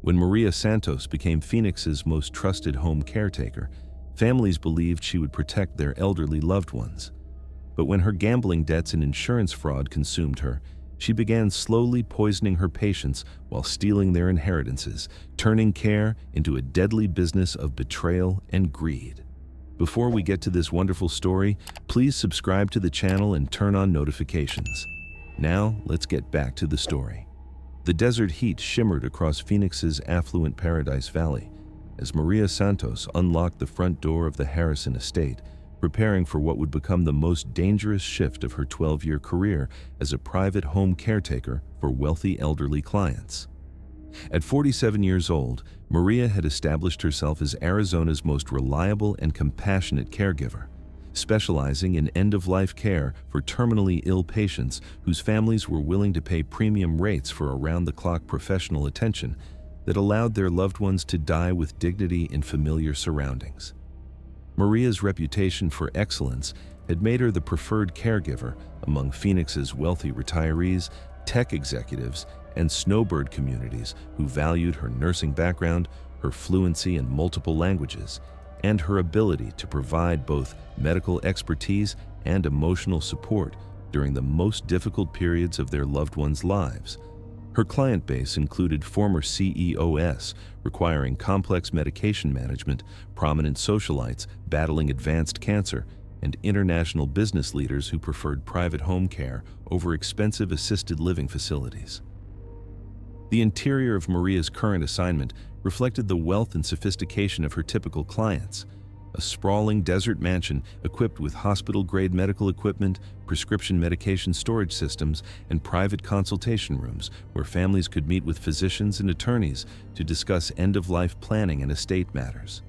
When Maria Santos became Phoenix's most trusted home caretaker, families believed she would protect their elderly loved ones. But when her gambling debts and insurance fraud consumed her, she began slowly poisoning her patients while stealing their inheritances, turning care into a deadly business of betrayal and greed. Before we get to this wonderful story, please subscribe to the channel and turn on notifications. Now, let's get back to the story. The desert heat shimmered across Phoenix's affluent Paradise Valley as Maria Santos unlocked the front door of the Harrison estate, preparing for what would become the most dangerous shift of her 12-year career as a private home caretaker for wealthy elderly clients. At 47 years old, Maria had established herself as Arizona's most reliable and compassionate caregiver, specializing in end-of-life care for terminally ill patients whose families were willing to pay premium rates for around-the-clock professional attention that allowed their loved ones to die with dignity in familiar surroundings. Maria's reputation for excellence had made her the preferred caregiver among Phoenix's wealthy retirees, tech executives, and snowbird communities who valued her nursing background, her fluency in multiple languages, and her ability to provide both medical expertise and emotional support during the most difficult periods of their loved ones' lives. Her client base included former CEOs requiring complex medication management, prominent socialites battling advanced cancer, and international business leaders who preferred private home care over expensive assisted living facilities. The interior of Maria's current assignment reflected the wealth and sophistication of her typical clients. A sprawling desert mansion equipped with hospital-grade medical equipment, prescription medication storage systems, and private consultation rooms where families could meet with physicians and attorneys to discuss end-of-life planning and estate matters.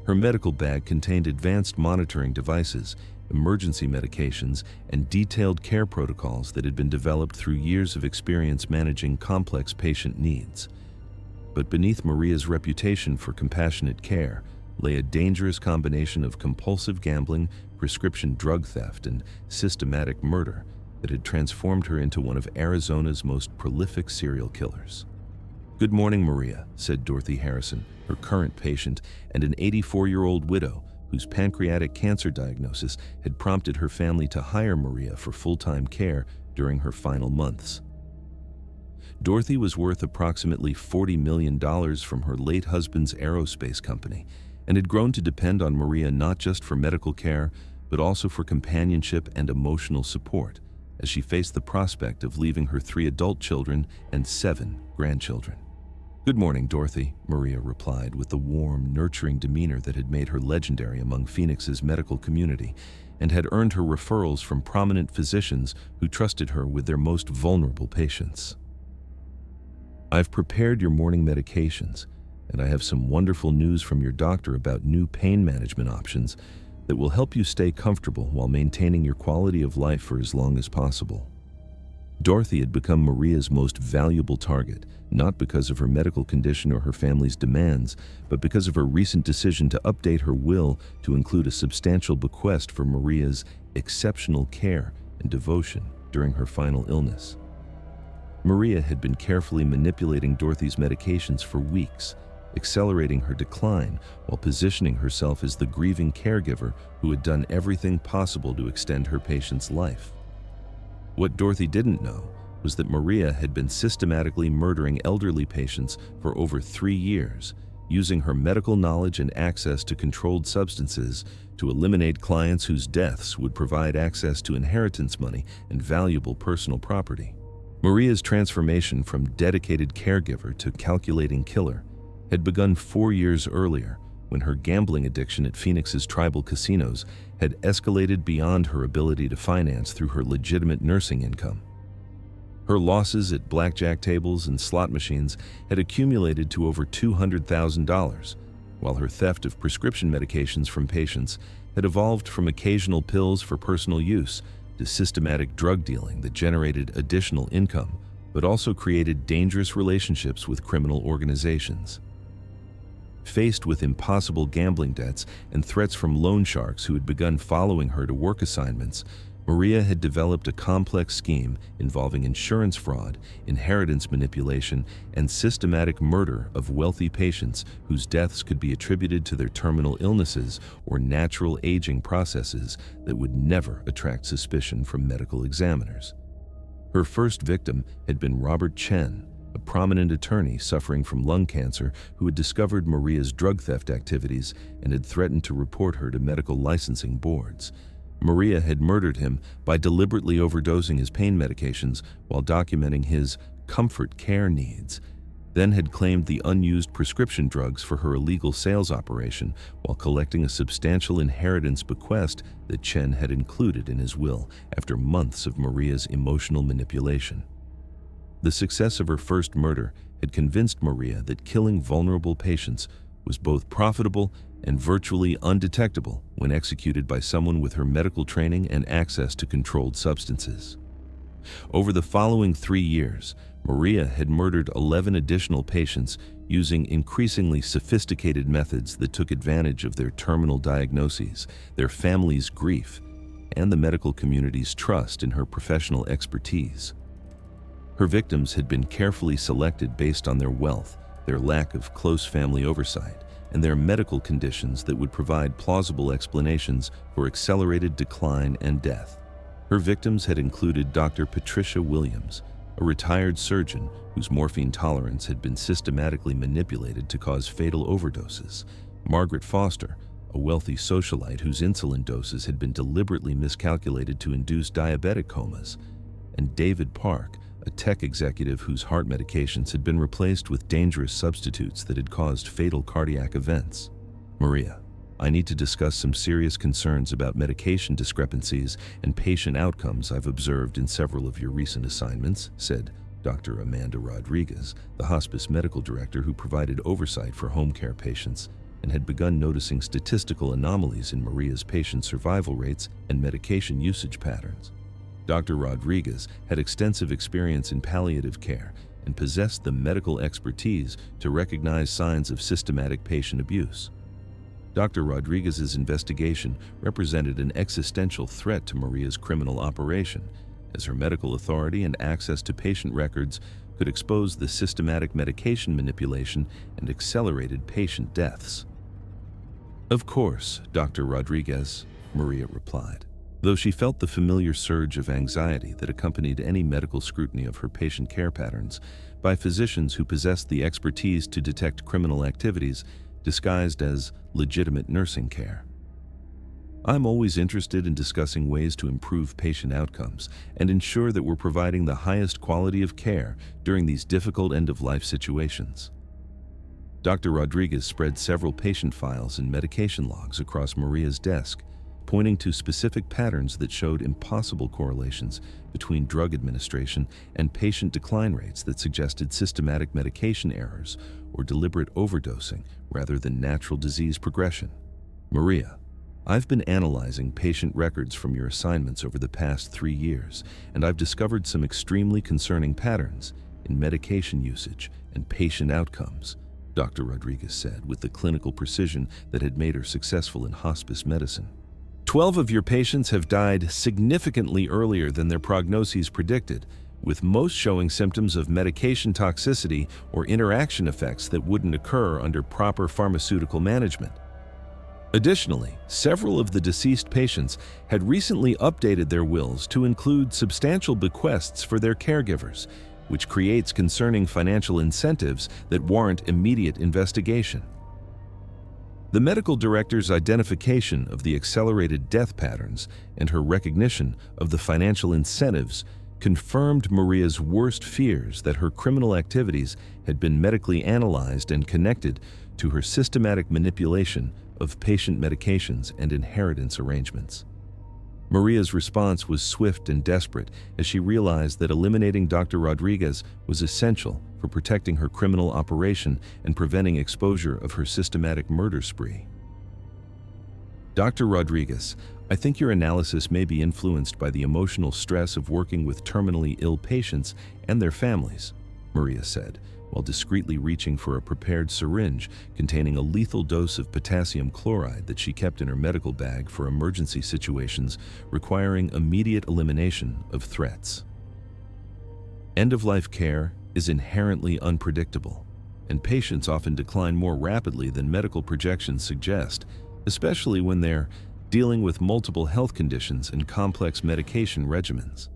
Her medical bag contained advanced monitoring devices, emergency medications, and detailed care protocols that had been developed through years of experience managing complex patient needs. But beneath Maria's reputation for compassionate care lay a dangerous combination of compulsive gambling, prescription drug theft, and systematic murder that had transformed her into one of Arizona's most prolific serial killers. "Good morning, Maria," said Dorothy Harrison, her current patient and an 84-year-old widow whose pancreatic cancer diagnosis had prompted her family to hire Maria for full-time care during her final months. Dorothy was worth approximately $40 million from her late husband's aerospace company, and had grown to depend on Maria not just for medical care, but also for companionship and emotional support, as she faced the prospect of leaving her 3 adult children and 7 grandchildren. "Good morning, Dorothy," Maria replied with the warm, nurturing demeanor that had made her legendary among Phoenix's medical community and had earned her referrals from prominent physicians who trusted her with their most vulnerable patients. "I've prepared your morning medications, and I have some wonderful news from your doctor about new pain management options that will help you stay comfortable while maintaining your quality of life for as long as possible." Dorothy had become Maria's most valuable target, not because of her medical condition or her family's demands, but because of her recent decision to update her will to include a substantial bequest for Maria's exceptional care and devotion during her final illness. Maria had been carefully manipulating Dorothy's medications for weeks, accelerating her decline while positioning herself as the grieving caregiver who had done everything possible to extend her patient's life. What Dorothy didn't know was that Maria had been systematically murdering elderly patients for over 3 years, using her medical knowledge and access to controlled substances to eliminate clients whose deaths would provide access to inheritance money and valuable personal property. Maria's transformation from dedicated caregiver to calculating killer had begun 4 years earlier when her gambling addiction at Phoenix's tribal casinos had escalated beyond her ability to finance through her legitimate nursing income. Her losses at blackjack tables and slot machines had accumulated to over $200,000, while her theft of prescription medications from patients had evolved from occasional pills for personal use to systematic drug dealing that generated additional income, but also created dangerous relationships with criminal organizations. Faced with impossible gambling debts and threats from loan sharks who had begun following her to work assignments, Maria had developed a complex scheme involving insurance fraud, inheritance manipulation, and systematic murder of wealthy patients whose deaths could be attributed to their terminal illnesses or natural aging processes that would never attract suspicion from medical examiners. Her first victim had been Robert Chen, a prominent attorney suffering from lung cancer who had discovered Maria's drug theft activities and had threatened to report her to medical licensing boards. Maria had murdered him by deliberately overdosing his pain medications while documenting his comfort care needs, then had claimed the unused prescription drugs for her illegal sales operation while collecting a substantial inheritance bequest that Chen had included in his will after months of Maria's emotional manipulation. The success of her first murder had convinced Maria that killing vulnerable patients was both profitable and virtually undetectable when executed by someone with her medical training and access to controlled substances. Over the following 3 years, Maria had murdered 11 additional patients using increasingly sophisticated methods that took advantage of their terminal diagnoses, their families' grief, and the medical community's trust in her professional expertise. Her victims had been carefully selected based on their wealth, their lack of close family oversight, and their medical conditions that would provide plausible explanations for accelerated decline and death. Her victims had included Dr. Patricia Williams, a retired surgeon whose morphine tolerance had been systematically manipulated to cause fatal overdoses, Margaret Foster, a wealthy socialite whose insulin doses had been deliberately miscalculated to induce diabetic comas, and David Park, a tech executive whose heart medications had been replaced with dangerous substitutes that had caused fatal cardiac events. Maria, I need to discuss some serious concerns about medication discrepancies and patient outcomes I've observed in several of your recent assignments, said Dr. Amanda Rodriguez, the hospice medical director who provided oversight for home care patients and had begun noticing statistical anomalies in Maria's patient survival rates and medication usage patterns. Dr. Rodriguez had extensive experience in palliative care and possessed the medical expertise to recognize signs of systematic patient abuse. Dr. Rodriguez's investigation represented an existential threat to Maria's criminal operation, as her medical authority and access to patient records could expose the systematic medication manipulation and accelerated patient deaths. "Of course, Dr. Rodriguez," Maria replied, though she felt the familiar surge of anxiety that accompanied any medical scrutiny of her patient care patterns by physicians who possessed the expertise to detect criminal activities disguised as legitimate nursing care. "I'm always interested in discussing ways to improve patient outcomes and ensure that we're providing the highest quality of care during these difficult end-of-life situations." Dr. Rodriguez spread several patient files and medication logs across Maria's desk, pointing to specific patterns that showed impossible correlations between drug administration and patient decline rates that suggested systematic medication errors or deliberate overdosing rather than natural disease progression. "Maria, I've been analyzing patient records from your assignments over the past 3 years, and I've discovered some extremely concerning patterns in medication usage and patient outcomes," Dr. Rodriguez said with the clinical precision that had made her successful in hospice medicine. 12 of your patients have died significantly earlier than their prognoses predicted, with most showing symptoms of medication toxicity or interaction effects that wouldn't occur under proper pharmaceutical management. Additionally, several of the deceased patients had recently updated their wills to include substantial bequests for their caregivers, which creates concerning financial incentives that warrant immediate investigation. The medical director's identification of the accelerated death patterns and her recognition of the financial incentives confirmed Maria's worst fears that her criminal activities had been medically analyzed and connected to her systematic manipulation of patient medications and inheritance arrangements. Maria's response was swift and desperate as she realized that eliminating Dr. Rodriguez was essential for protecting her criminal operation and preventing exposure of her systematic murder spree. "Dr. Rodriguez, I think your analysis may be influenced by the emotional stress of working with terminally ill patients and their families," Maria said, while discreetly reaching for a prepared syringe containing a lethal dose of potassium chloride that she kept in her medical bag for emergency situations requiring immediate elimination of threats. End-of-life care is inherently unpredictable, and patients often decline more rapidly than medical projections suggest, especially when they're dealing with multiple health conditions and complex medication regimens.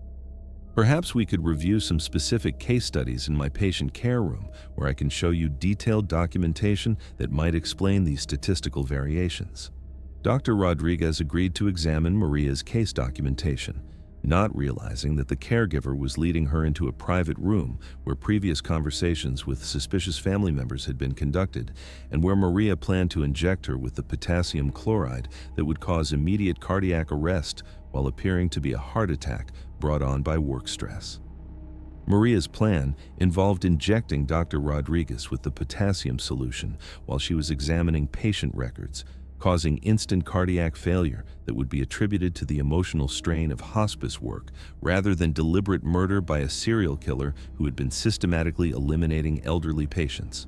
Perhaps we could review some specific case studies in my patient care room where I can show you detailed documentation that might explain these statistical variations. Dr. Rodriguez agreed to examine Maria's case documentation, not realizing that the caregiver was leading her into a private room where previous conversations with suspicious family members had been conducted, and where Maria planned to inject her with the potassium chloride that would cause immediate cardiac arrest while appearing to be a heart attack brought on by work stress. Maria's plan involved injecting Dr. Rodriguez with the potassium solution while she was examining patient records, causing instant cardiac failure that would be attributed to the emotional strain of hospice work rather than deliberate murder by a serial killer who had been systematically eliminating elderly patients.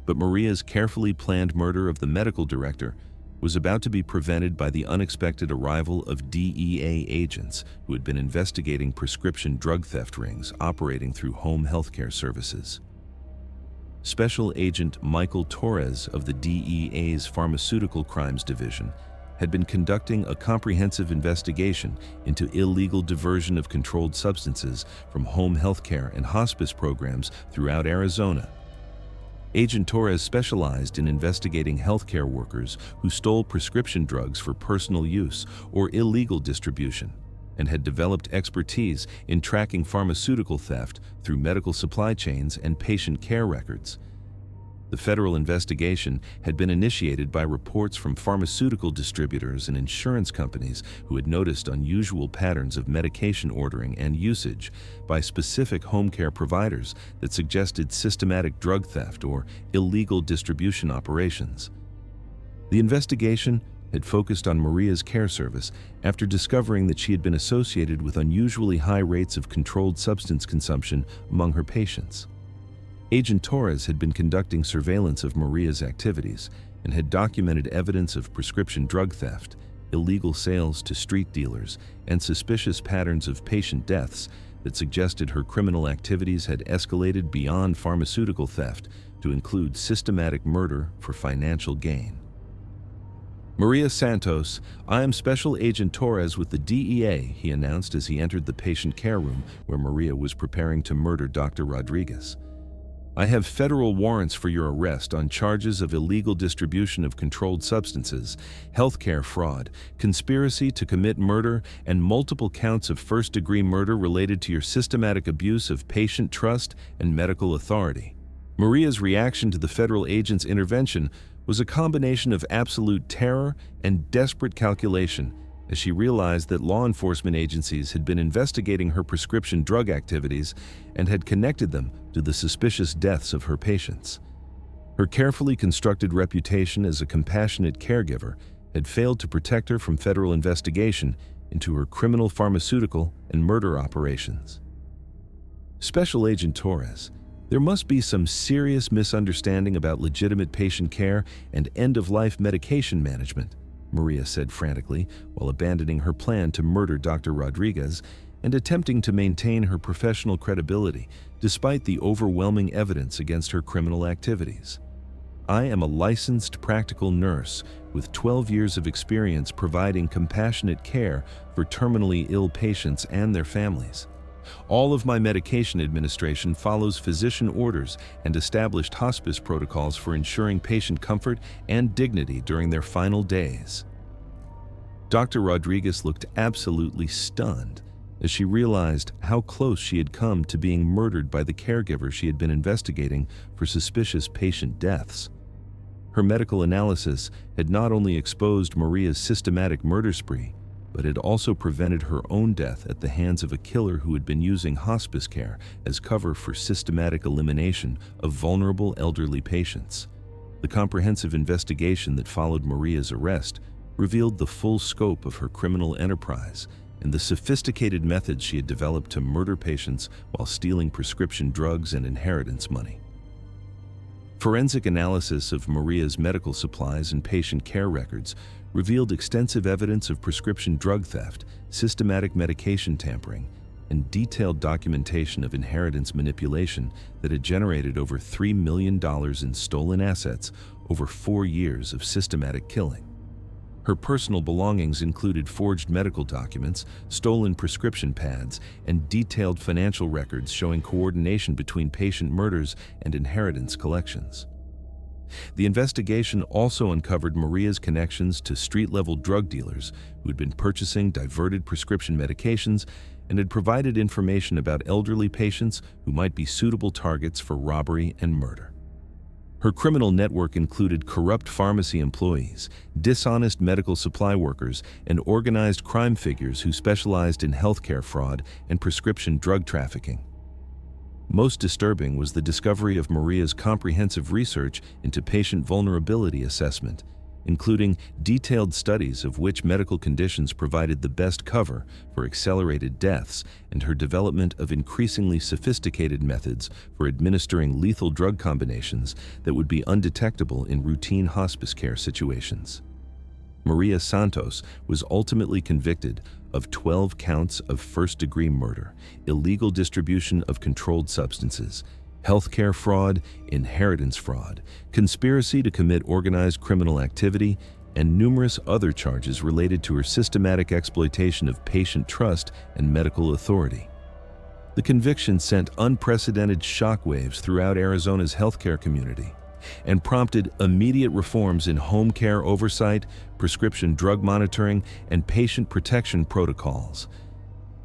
But Maria's carefully planned murder of the medical director was about to be prevented by the unexpected arrival of DEA agents who had been investigating prescription drug theft rings operating through home healthcare services. Special Agent Michael Torres of the DEA's Pharmaceutical Crimes Division had been conducting a comprehensive investigation into illegal diversion of controlled substances from home healthcare and hospice programs throughout Arizona. Agent Torres specialized in investigating healthcare workers who stole prescription drugs for personal use or illegal distribution, and had developed expertise in tracking pharmaceutical theft through medical supply chains and patient care records. The federal investigation had been initiated by reports from pharmaceutical distributors and insurance companies who had noticed unusual patterns of medication ordering and usage by specific home care providers that suggested systematic drug theft or illegal distribution operations. The investigation had focused on Maria's care service after discovering that she had been associated with unusually high rates of controlled substance consumption among her patients. Agent Torres had been conducting surveillance of Maria's activities and had documented evidence of prescription drug theft, illegal sales to street dealers, and suspicious patterns of patient deaths that suggested her criminal activities had escalated beyond pharmaceutical theft to include systematic murder for financial gain. "Maria Santos, I am Special Agent Torres with the DEA," he announced as he entered the patient care room where Maria was preparing to murder Dr. Rodriguez. "I have federal warrants for your arrest on charges of illegal distribution of controlled substances, healthcare fraud, conspiracy to commit murder, and multiple counts of first-degree murder related to your systematic abuse of patient trust and medical authority." Maria's reaction to the federal agent's intervention was a combination of absolute terror and desperate calculation as she realized that law enforcement agencies had been investigating her prescription drug activities and had connected them to the suspicious deaths of her patients. Her carefully constructed reputation as a compassionate caregiver had failed to protect her from federal investigation into her criminal pharmaceutical and murder operations. "Special Agent Torres, there must be some serious misunderstanding about legitimate patient care and end-of-life medication management," Maria said frantically while abandoning her plan to murder Dr. Rodriguez and attempting to maintain her professional credibility despite the overwhelming evidence against her criminal activities. "I am a licensed practical nurse with 12 years of experience providing compassionate care for terminally ill patients and their families. All of my medication administration follows physician orders and established hospice protocols for ensuring patient comfort and dignity during their final days." Dr. Rodriguez looked absolutely stunned as she realized how close she had come to being murdered by the caregiver she had been investigating for suspicious patient deaths. Her medical analysis had not only exposed Maria's systematic murder spree, but had also prevented her own death at the hands of a killer who had been using hospice care as cover for systematic elimination of vulnerable elderly patients. The comprehensive investigation that followed Maria's arrest revealed the full scope of her criminal enterprise and the sophisticated methods she had developed to murder patients while stealing prescription drugs and inheritance money. Forensic analysis of Maria's medical supplies and patient care records revealed extensive evidence of prescription drug theft, systematic medication tampering, and detailed documentation of inheritance manipulation that had generated over $3 million in stolen assets over 4 years of systematic killing. Her personal belongings included forged medical documents, stolen prescription pads, and detailed financial records showing coordination between patient murders and inheritance collections. The investigation also uncovered Maria's connections to street-level drug dealers who had been purchasing diverted prescription medications and had provided information about elderly patients who might be suitable targets for robbery and murder. Her criminal network included corrupt pharmacy employees, dishonest medical supply workers, and organized crime figures who specialized in healthcare fraud and prescription drug trafficking. Most disturbing was the discovery of Maria's comprehensive research into patient vulnerability assessment, including detailed studies of which medical conditions provided the best cover for accelerated deaths and her development of increasingly sophisticated methods for administering lethal drug combinations that would be undetectable in routine hospice care situations. Maria Santos was ultimately convicted of 12 counts of first-degree murder, illegal distribution of controlled substances, healthcare fraud, inheritance fraud, conspiracy to commit organized criminal activity, and numerous other charges related to her systematic exploitation of patient trust and medical authority. The conviction sent unprecedented shockwaves throughout Arizona's healthcare community and prompted immediate reforms in home care oversight, prescription drug monitoring, and patient protection protocols.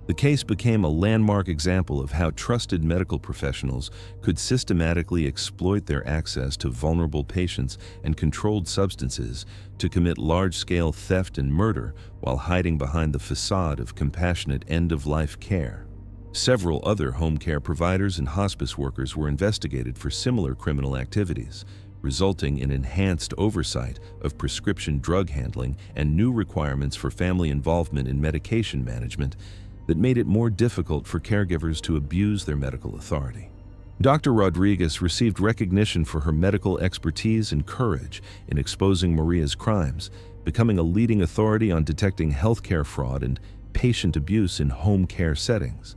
The case became a landmark example of how trusted medical professionals could systematically exploit their access to vulnerable patients and controlled substances to commit large-scale theft and murder while hiding behind the facade of compassionate end-of-life care. Several other home care providers and hospice workers were investigated for similar criminal activities, resulting in enhanced oversight of prescription drug handling and new requirements for family involvement in medication management that made it more difficult for caregivers to abuse their medical authority. Dr. Rodriguez received recognition for her medical expertise and courage in exposing Maria's crimes, becoming a leading authority on detecting healthcare fraud and patient abuse in home care settings.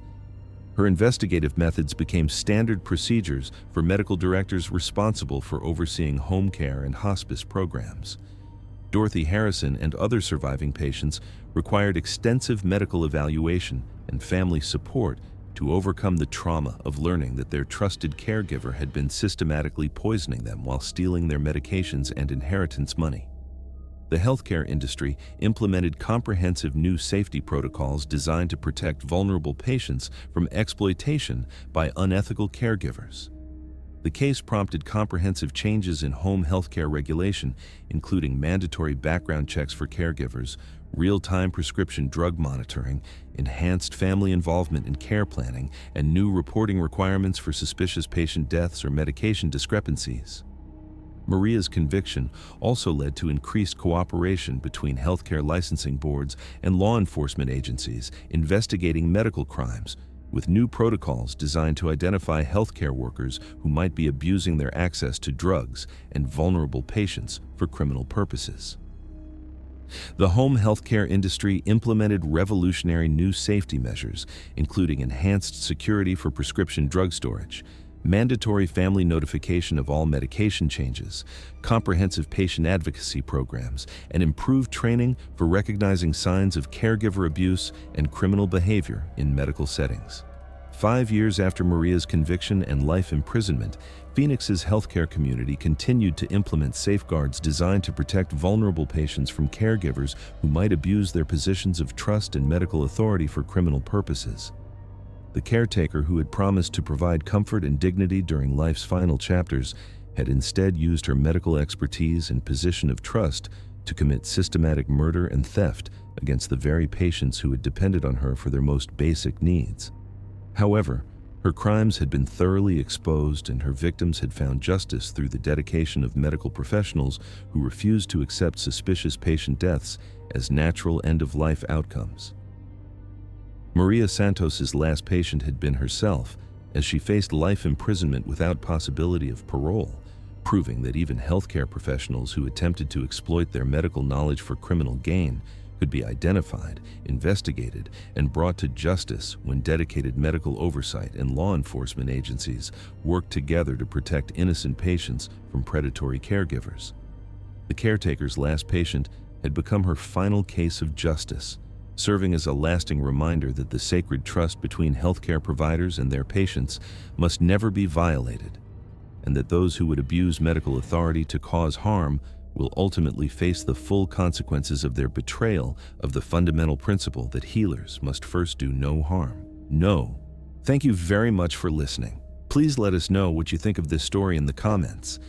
Her investigative methods became standard procedures for medical directors responsible for overseeing home care and hospice programs. Dorothy Harrison and other surviving patients required extensive medical evaluation and family support to overcome the trauma of learning that their trusted caregiver had been systematically poisoning them while stealing their medications and inheritance money. The healthcare industry implemented comprehensive new safety protocols designed to protect vulnerable patients from exploitation by unethical caregivers. The case prompted comprehensive changes in home healthcare regulation, including mandatory background checks for caregivers, real-time prescription drug monitoring, enhanced family involvement in care planning, and new reporting requirements for suspicious patient deaths or medication discrepancies. Maria's conviction also led to increased cooperation between healthcare licensing boards and law enforcement agencies investigating medical crimes, with new protocols designed to identify healthcare workers who might be abusing their access to drugs and vulnerable patients for criminal purposes. The home healthcare industry implemented revolutionary new safety measures, including enhanced security for prescription drug storage, mandatory family notification of all medication changes, comprehensive patient advocacy programs, and improved training for recognizing signs of caregiver abuse and criminal behavior in medical settings. 5 years after Maria's conviction and life imprisonment, Phoenix's healthcare community continued to implement safeguards designed to protect vulnerable patients from caregivers who might abuse their positions of trust and medical authority for criminal purposes. The caretaker, who had promised to provide comfort and dignity during life's final chapters, had instead used her medical expertise and position of trust to commit systematic murder and theft against the very patients who had depended on her for their most basic needs. However, her crimes had been thoroughly exposed and her victims had found justice through the dedication of medical professionals who refused to accept suspicious patient deaths as natural end-of-life outcomes. Maria Santos's last patient had been herself, as she faced life imprisonment without possibility of parole, proving that even healthcare professionals who attempted to exploit their medical knowledge for criminal gain could be identified, investigated, and brought to justice when dedicated medical oversight and law enforcement agencies worked together to protect innocent patients from predatory caregivers. The caretaker's last patient had become her final case of justice, serving as a lasting reminder that the sacred trust between healthcare providers and their patients must never be violated, and that those who would abuse medical authority to cause harm will ultimately face the full consequences of their betrayal of the fundamental principle that healers must first do no harm. No. Thank you very much for listening. Please let us know what you think of this story in the comments.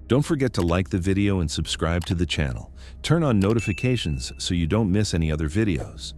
Don't forget to like the video and subscribe to the channel. Turn on notifications so you don't miss any other videos.